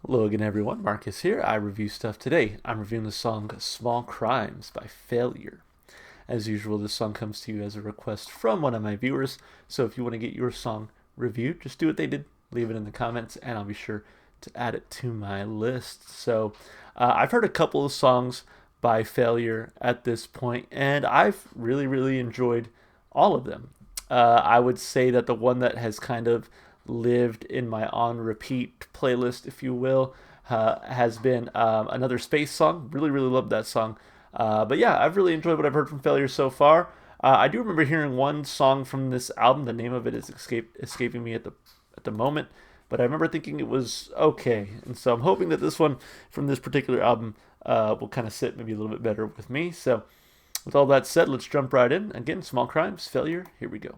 Hello again, everyone. Marcus here. I review stuff today. I'm reviewing the song Small Crimes by Failure. As usual, this song comes to you as a request from one of my viewers. So if you want to get your song reviewed, just do what they did. Leave it in the comments, and I'll be sure to add it to my list. I've heard a couple of songs by Failure at this point, and I've really enjoyed all of them. I would say that the one that has kind of lived in my on repeat playlist, if you will, has been Another Space Song. Really loved that song. But yeah, I've really enjoyed what I've heard from Failure so far. I do remember hearing one song from this album. The name of it is escaping me at the moment, but I remember thinking it was okay, and so I'm hoping that this one from this particular album will kind of sit maybe a little bit better with me. So, with all that said, let's jump right in. Again, Small Crimes, Failure. Here we go.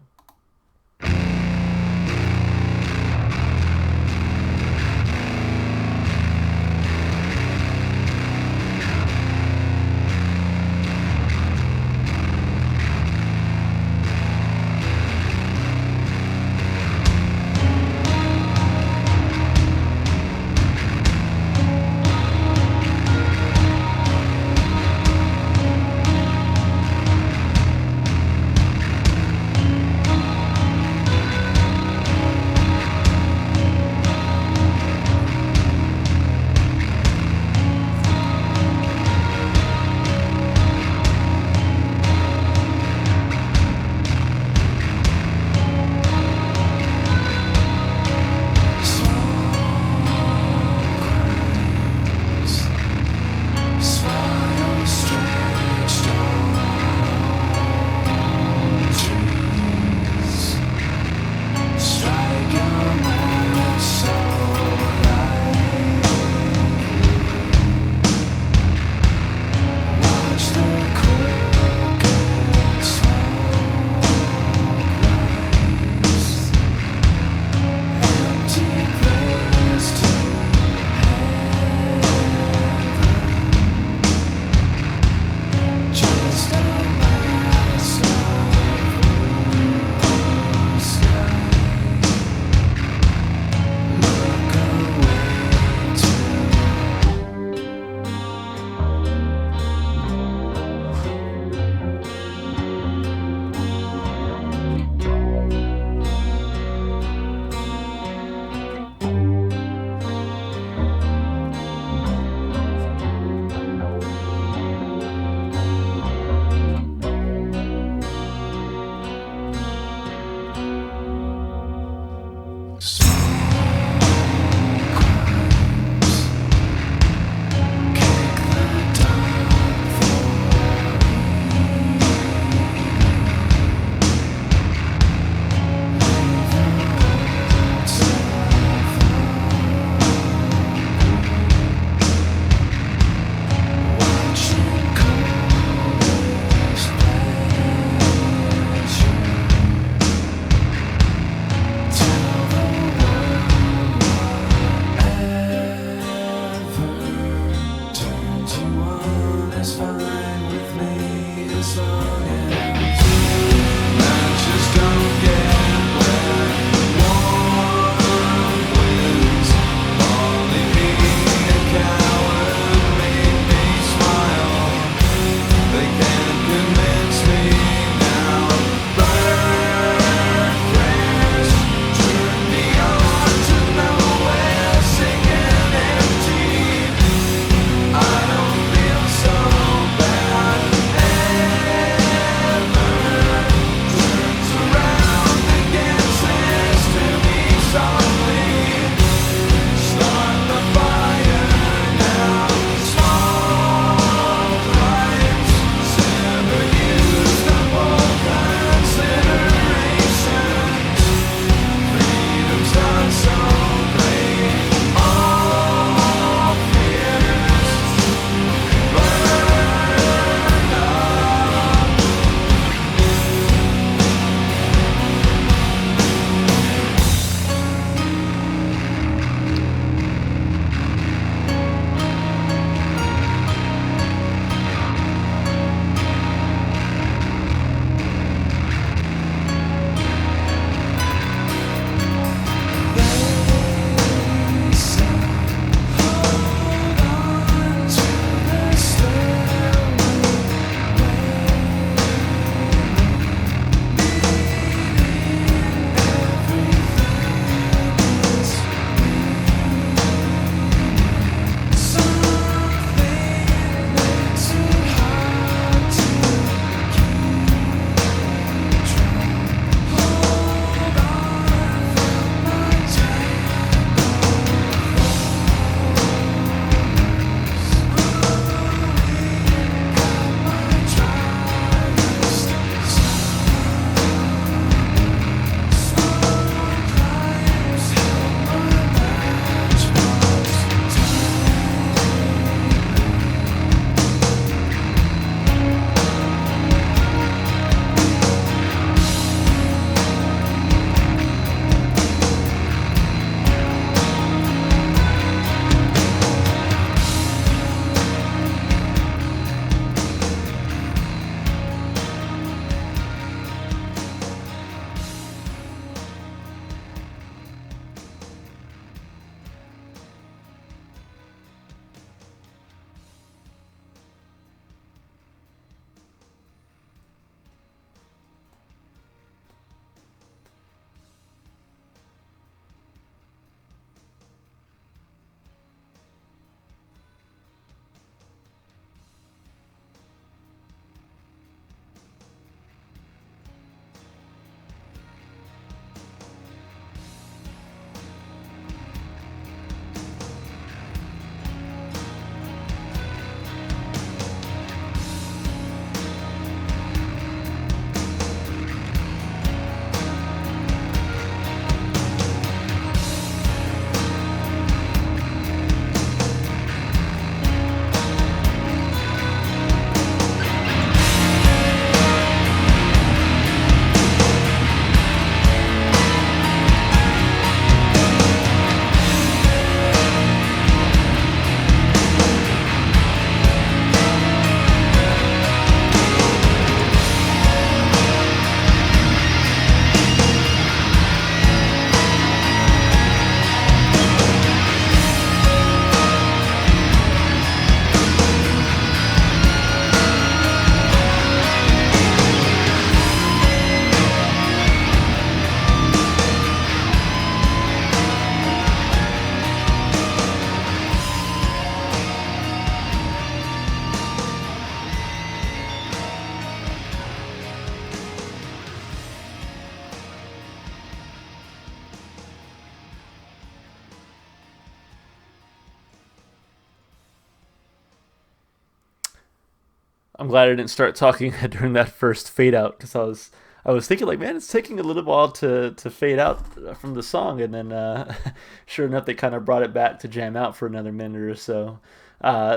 I'm glad I didn't start talking during that first fade out because I was thinking like, man, it's taking a little while to fade out from the song, and then sure enough, they kind of brought it back to jam out for another minute or so.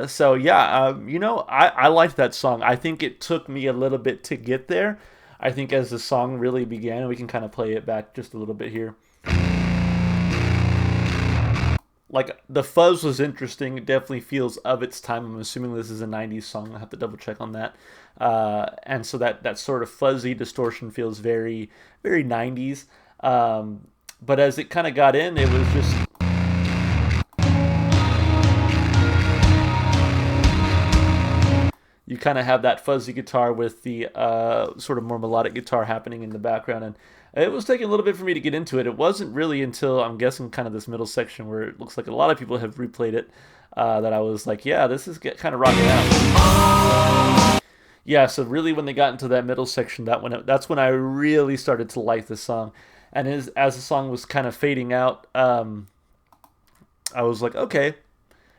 So yeah, I liked that song. I think it took me a little bit to get there. I think as the song really began, we can kind of play it back just a little bit here. Like the fuzz was interesting. It definitely feels of its time. I'm assuming this is a '90s song. I have to double check on that. And so that sort of fuzzy distortion feels very very '90s. But as it kind of got in, it was just you kind of have that fuzzy guitar with the sort of more melodic guitar happening in the background, and it was taking a little bit for me to get into it. It wasn't really until I'm guessing kind of this middle section where it looks like a lot of people have replayed it that I was like, yeah, this is kind of rocking out. Yeah, so really when they got into that middle section, that's when I really started to like the song, and as the song was kind of fading out, I was like, okay,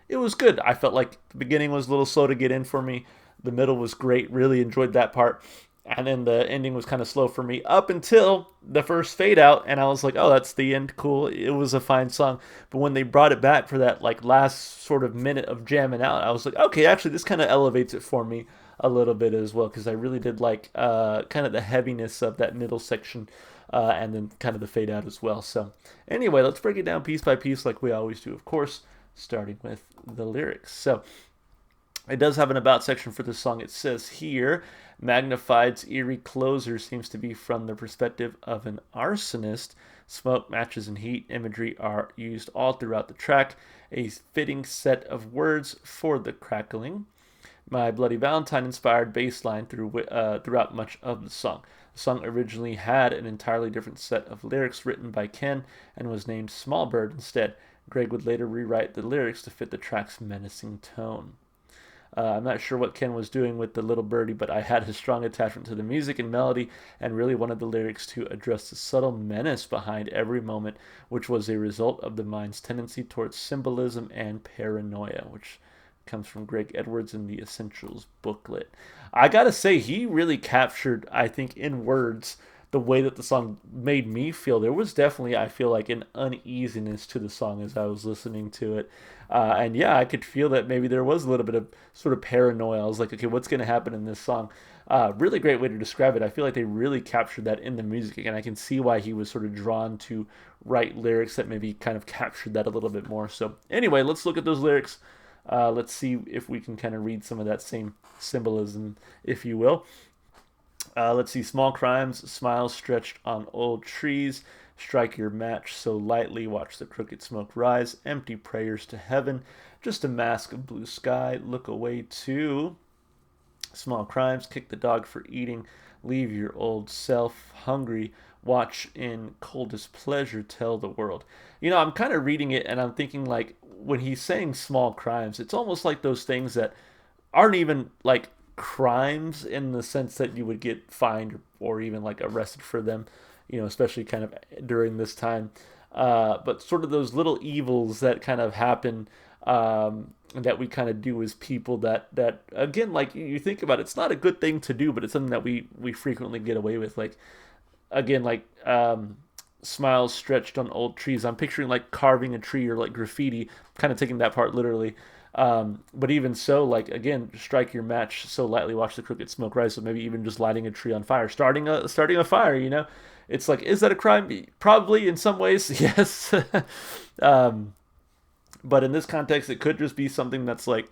it was good. I felt like the beginning was a little slow to get in for me. The middle was great. Really enjoyed that part. And then the ending was kind of slow for me up until the first fade out. And I was like, oh, that's the end. Cool. It was a fine song. But when they brought it back for that like last sort of minute of jamming out, I was like, okay, actually, this kind of elevates it for me a little bit as well. Because I really did like kind of the heaviness of that middle section. And then kind of the fade out as well. So, anyway, let's break it down piece by piece like we always do, of course, starting with the lyrics. So it does have an about section for this song. It says here, Magnified's eerie closer seems to be from the perspective of an arsonist. Smoke, matches, and heat imagery are used all throughout the track, a fitting set of words for the crackling. My Bloody Valentine inspired bass line throughout much of the song. The song originally had an entirely different set of lyrics written by Ken and was named Small Bird instead. Greg would later rewrite the lyrics to fit the track's menacing tone. I'm not sure what Ken was doing with the little birdie, but I had a strong attachment to the music and melody and really wanted the lyrics to address the subtle menace behind every moment, which was a result of the mind's tendency towards symbolism and paranoia, which comes from Greg Edwards in the Essentials booklet. I gotta say, he really captured, I think, in words, the way that the song made me feel. There was definitely, I feel like, an uneasiness to the song as I was listening to it. And yeah, I could feel that maybe there was a little bit of sort of paranoia. I was like, okay, what's going to happen in this song? Really great way to describe it. I feel like they really captured that in the music, and I can see why he was sort of drawn to write lyrics that maybe kind of captured that a little bit more. So, anyway, let's look at those lyrics. Let's see if we can kind of read some of that same symbolism, if you will. Let's see. Small crimes, smiles stretched on old trees. Strike your match so lightly, watch the crooked smoke rise. Empty prayers to heaven, just a mask of blue sky. Look away to small crimes, kick the dog for eating. Leave your old self hungry. Watch in coldest pleasure, tell the world. I'm kind of reading it and I'm thinking like when he's saying small crimes, it's almost like those things that aren't even like crimes in the sense that you would get fined or even like arrested for them, especially kind of during this time. But sort of those little evils that kind of happen that we kind of do as people that again, like you think about it, it's not a good thing to do, but it's something that we frequently get away with. Like again, like smiles stretched on old trees. I'm picturing like carving a tree or like graffiti, kind of taking that part literally. But even so, like again, strike your match so lightly, watch the crooked smoke rise. So maybe even just lighting a tree on fire, starting a fire. It's like, is that a crime? Probably in some ways, yes. um, but in this context, it could just be something that's like,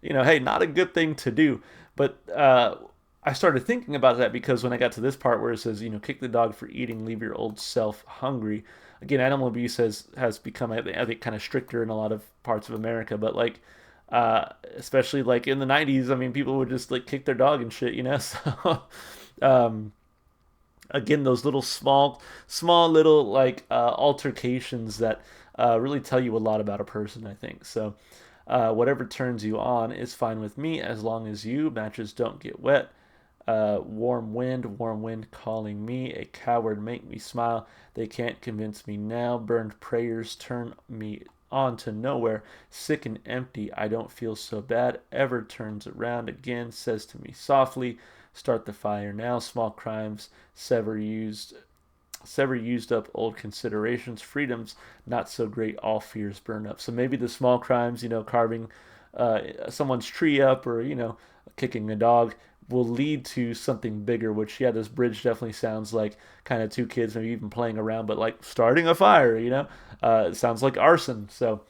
hey, not a good thing to do. But I started thinking about that because when I got to this part where it says, kick the dog for eating, leave your old self hungry. Again, animal abuse has become, I think, kind of stricter in a lot of parts of America. But like, especially like in the '90s, I mean, people would just like kick their dog and shit, So, again, those little small little like altercations that really tell you a lot about a person, I think. So, whatever turns you on is fine with me as long as you matches don't get wet. Warm wind calling me, a coward make me smile. They can't convince me now. Burned prayers turn me on to nowhere. Sick and empty, I don't feel so bad. Ever turns around again, says to me softly, start the fire now. Small crimes, sever used up old considerations. Freedom's not so great, all fears burn up. So maybe the small crimes, carving someone's tree up, or kicking a dog, will lead to something bigger. Which, yeah, this bridge definitely sounds like kind of two kids maybe even playing around, but like starting a fire. It sounds like arson. So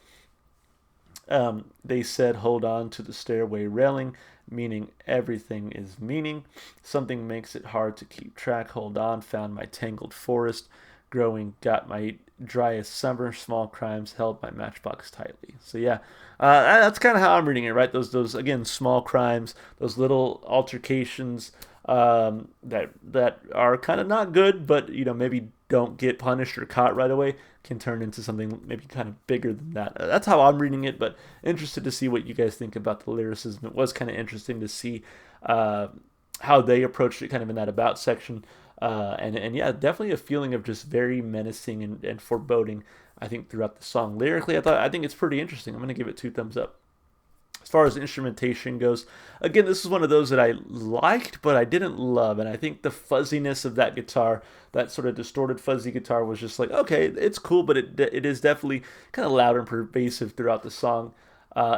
they said, hold on to the stairway railing, meaning everything is meaning. Something makes it hard to keep track. Hold on, found my tangled forest. Growing, got my driest summer. Small crimes held my matchbox tightly. So yeah, that's kind of how I'm reading it, right? Those again, small crimes, those little altercations that are kind of not good, but maybe don't get punished or caught right away, can turn into something maybe kind of bigger than that. That's how I'm reading it, but interested to see what you guys think about the lyricism. It was kind of interesting to see how they approached it kind of in that about section. And yeah, definitely a feeling of just very menacing and foreboding, I think, throughout the song. Lyrically, I think it's pretty interesting. I'm going to give it 2 thumbs up. As far as instrumentation goes, again, this is one of those that I liked, but I didn't love. And I think the fuzziness of that guitar, that sort of distorted fuzzy guitar, was just like, okay, it's cool, but it is definitely kind of loud and pervasive throughout the song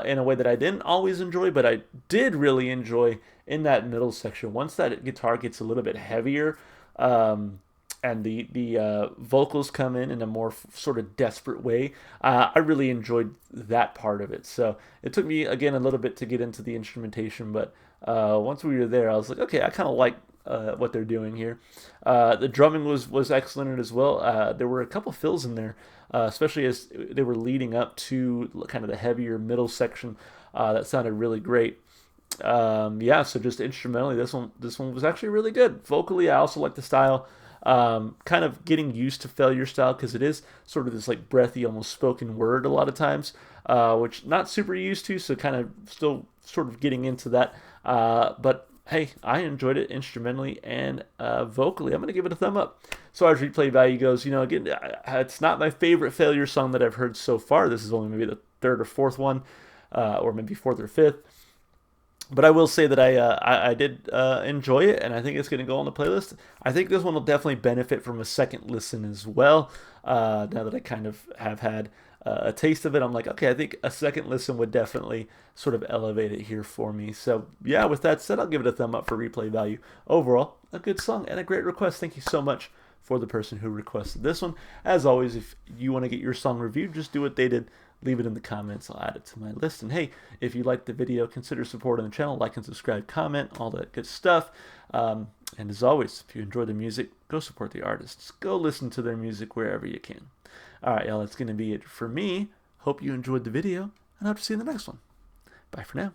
in a way that I didn't always enjoy, but I did really enjoy in that middle section. Once that guitar gets a little bit heavier, and the vocals come in a more sort of desperate way. I really enjoyed that part of it. So it took me, again, a little bit to get into the instrumentation, but once we were there, I was like, okay, I kind of like what they're doing here. The drumming was excellent as well. There were a couple fills in there, especially as they were leading up to kind of the heavier middle section. That sounded really great. Yeah, so just instrumentally, this one was actually really good. Vocally, I also like the style. Kind of getting used to Failure style, because it is sort of this like breathy, almost spoken word a lot of times, which not super used to. So kind of still sort of getting into that. But hey, I enjoyed it instrumentally and vocally. I'm gonna give it a thumb up. So as replay value goes, again, it's not my favorite Failure song that I've heard so far. This is only maybe the 3rd or 4th one, or maybe 4th or 5th. But I will say that I did enjoy it, and I think it's going to go on the playlist. I think this one will definitely benefit from a second listen as well. Now that I kind of have had a taste of it, I'm like, okay, I think a second listen would definitely sort of elevate it here for me. So yeah, with that said, I'll give it a thumb up for replay value. Overall, a good song and a great request. Thank you so much for the person who requested this one. As always, if you want to get your song reviewed, just do what they did. Leave it in the comments. I'll add it to my list. And hey, if you liked the video, consider supporting the channel. Like and subscribe, comment, all that good stuff. And as always, if you enjoy the music, go support the artists. Go listen to their music wherever you can. All right, y'all, that's going to be it for me. Hope you enjoyed the video, and I hope to see you in the next one. Bye for now.